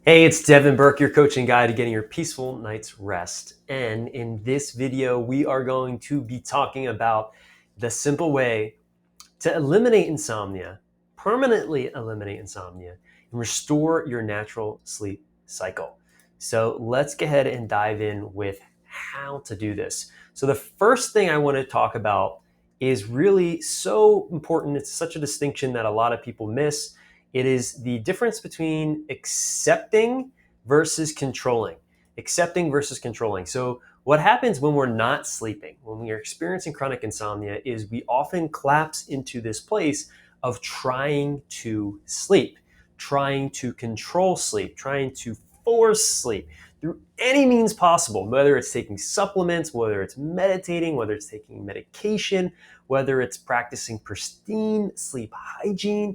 Hey, it's Devin Burke, your coaching guide to getting your peaceful night's rest. And in this video, we are going to be talking about the simple way to eliminate insomnia, permanently eliminate insomnia, and restore your natural sleep cycle. So let's go ahead and dive in with how to do this. So the first thing I want to talk about is really so important. It's such a distinction that a lot of people miss. It is the difference between accepting versus controlling. Accepting versus controlling. So what happens when we're not sleeping, when we are experiencing chronic insomnia, is we often collapse into this place of trying to sleep, trying to control sleep, trying to force sleep through any means possible, whether it's taking supplements, whether it's meditating, whether it's taking medication, whether it's practicing pristine sleep hygiene.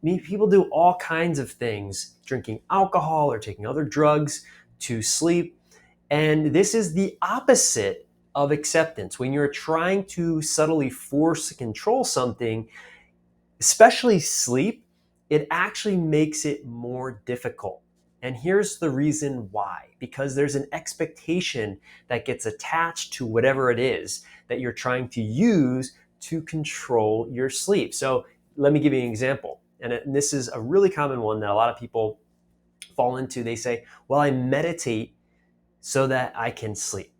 I mean, people do all kinds of things, drinking alcohol or taking other drugs to sleep. And this is the opposite of acceptance. When you're trying to subtly force control something, especially sleep, it actually makes it more difficult. And here's the reason why: because there's an expectation that gets attached to whatever it is that you're trying to use to control your sleep. So let me give you an example. And this is a really common one that a lot of people fall into. They say, well, I meditate so that I can sleep.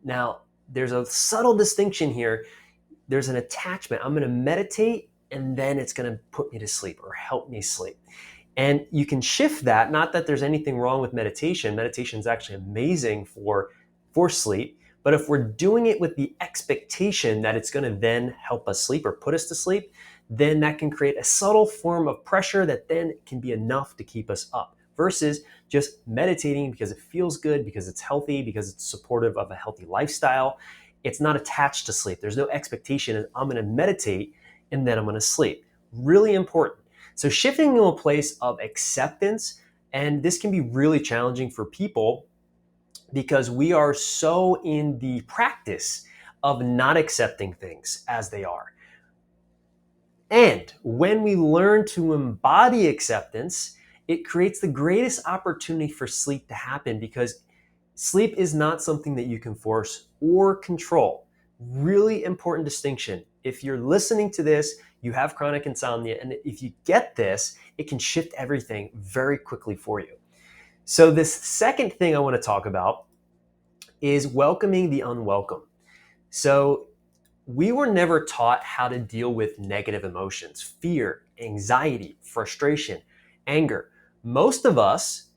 Now, there's a subtle distinction here. There's an attachment. I'm going to meditate and then it's going to put me to sleep or help me sleep. And you can shift that. Not that there's anything wrong with meditation. Meditation is actually amazing for sleep. But if we're doing it with the expectation that it's going to then help us sleep or put us to sleep, then that can create a subtle form of pressure that then can be enough to keep us up, versus just meditating because it feels good, because it's healthy, because it's supportive of a healthy lifestyle. It's not attached to sleep. There's no expectation that I'm going to meditate and then I'm going to sleep. Really important. So shifting to a place of acceptance, and this can be really challenging for people because we are so in the practice of not accepting things as they are. And when we learn to embody acceptance, it creates the greatest opportunity for sleep to happen, because sleep is not something that you can force or control. Really important distinction. If you're listening to this, you have chronic insomnia, and if you get this, it can shift everything very quickly for you. So this second thing I want to talk about is welcoming the unwelcome. So we were never taught how to deal with negative emotions: fear, anxiety, frustration, anger. Most of us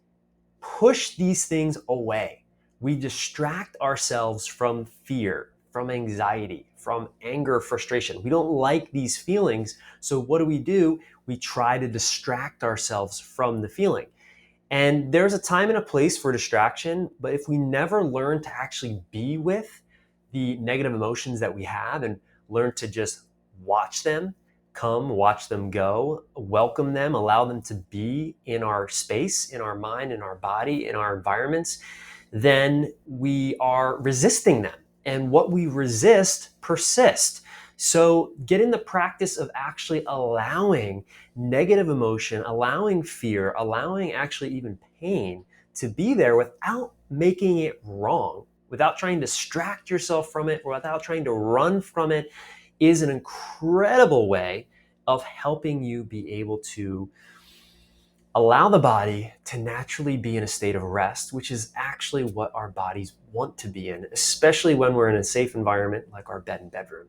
push these things away. We distract ourselves from fear, from anxiety, from anger, frustration. We don't like these feelings. So what do? We try to distract ourselves from the feeling. And there's a time and a place for distraction, but if we never learn to actually be with the negative emotions that we have and learn to just watch them come, watch them go, welcome them, allow them to be in our space, in our mind, in our body, in our environments, then we are resisting them. And what we resist persists. So get in the practice of actually allowing negative emotion, allowing fear, allowing actually even pain to be there without making it wrong, without trying to distract yourself from it, or without trying to run from it, is an incredible way of helping you be able to allow the body to naturally be in a state of rest, which is actually what our bodies want to be in, especially when we're in a safe environment like our bed and bedroom.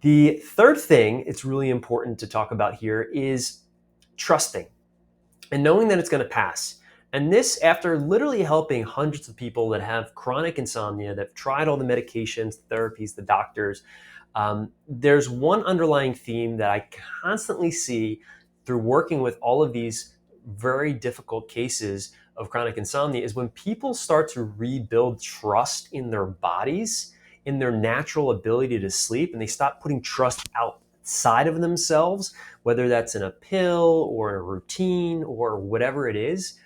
The third thing it's really important to talk about here is trusting and knowing that it's going to pass. And this, after literally helping hundreds of people that have chronic insomnia, that have tried all the medications, therapies, the doctors, there's one underlying theme that I constantly see through working with all of these very difficult cases of chronic insomnia, is when people start to rebuild trust in their bodies, in their natural ability to sleep, and they stop putting trust outside of themselves, whether that's in a pill or a routine or whatever it is,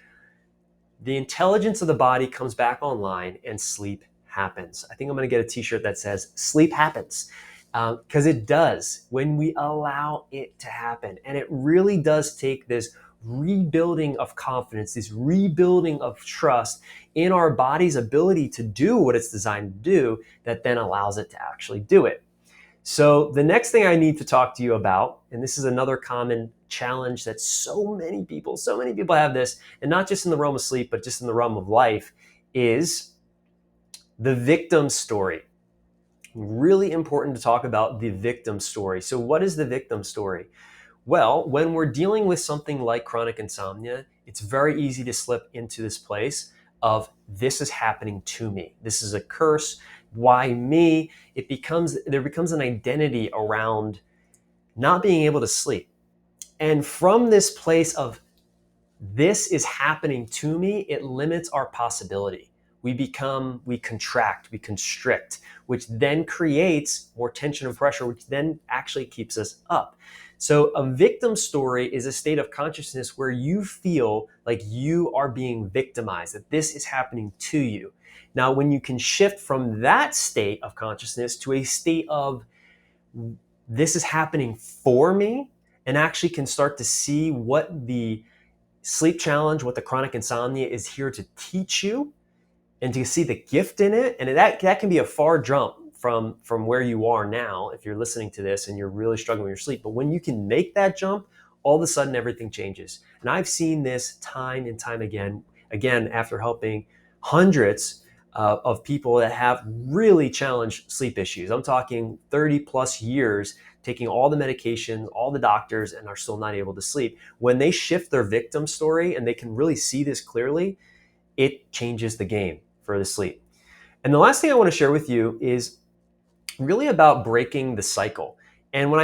the intelligence of the body comes back online and sleep happens. I think I'm going to get a t-shirt that says sleep happens, because it does when we allow it to happen. And it really does take this rebuilding of confidence, this rebuilding of trust in our body's ability to do what it's designed to do, that then allows it to actually do it. So the next thing I need to talk to you about, and this is another common challenge that so many people have this, and not just in the realm of sleep, but just in the realm of life, is the victim story. Really important to talk about the victim story. So what is the victim story? Well, when we're dealing with something like chronic insomnia, it's very easy to slip into this place of, this is happening to me. This is a curse. Why me? There becomes an identity around not being able to sleep. And from this place of, this is happening to me, it limits our possibility. We contract, we constrict, which then creates more tension and pressure, which then actually keeps us up. So a victim story is a state of consciousness where you feel like you are being victimized, that this is happening to you. Now, when you can shift from that state of consciousness to a state of, this is happening for me, and actually can start to see what the sleep challenge, what the chronic insomnia is here to teach you, and to see the gift in it. And that can be a far jump from where you are now if you're listening to this and you're really struggling with your sleep. But when you can make that jump, all of a sudden everything changes. And I've seen this time and time again after helping hundreds of people that have really challenged sleep issues. I'm talking 30 plus years taking all the medications, all the doctors, and are still not able to sleep. When they shift their victim story and they can really see this clearly, it changes the game for the sleep. And the last thing I want to share with you is really about breaking the cycle. And when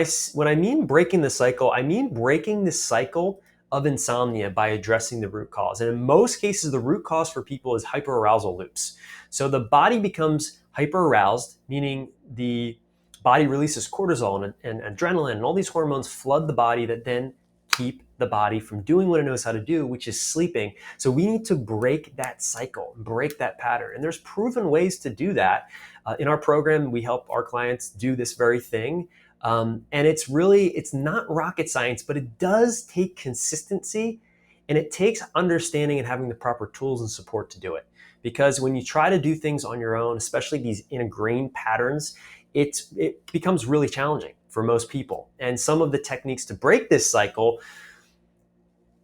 I mean breaking the cycle, I mean breaking the cycle of insomnia by addressing the root cause. And in most cases, the root cause for people is hyperarousal loops. So the body becomes hyperaroused, meaning the body releases cortisol and adrenaline, and all these hormones flood the body that then keep the body from doing what it knows how to do, which is sleeping. So we need to break that cycle, break that pattern. And there's proven ways to do that. In our program, we help our clients do this very thing. And it's not rocket science, but it does take consistency, and it takes understanding and having the proper tools and support to do it. Because when you try to do things on your own, especially these ingrained patterns, it becomes really challenging for most people. And some of the techniques to break this cycle,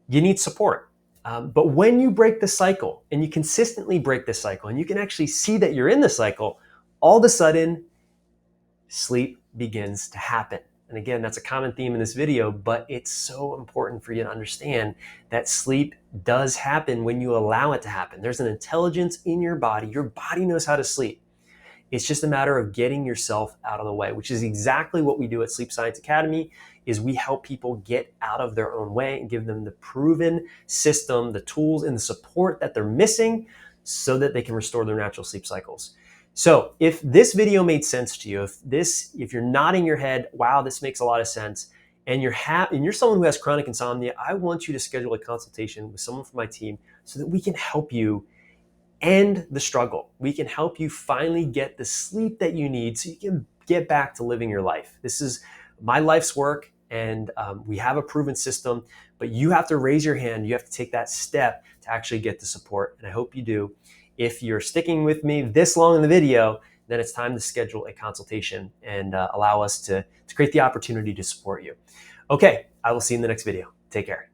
you need support. But when you break the cycle and you consistently break the cycle and you can actually see that you're in the cycle, all of a sudden, sleep begins to happen. And again, that's a common theme in this video, but it's so important for you to understand that sleep does happen when you allow it to happen. There's an intelligence in your body. Your body knows how to sleep. It's just a matter of getting yourself out of the way, which is exactly what we do at Sleep Science Academy. Is we help people get out of their own way and give them the proven system, the tools and the support that they're missing so that they can restore their natural sleep cycles. So if this video made sense to you, if you're nodding your head, wow, this makes a lot of sense, and you're someone who has chronic insomnia, I want you to schedule a consultation with someone from my team so that we can help you end the struggle. We can help you finally get the sleep that you need so you can get back to living your life. This is my life's work, and we have a proven system, but you have to raise your hand. You have to take that step to actually get the support, and I hope you do. If you're sticking with me this long in the video, then it's time to schedule a consultation and allow us to create the opportunity to support you. Okay, I will see you in the next video. Take care.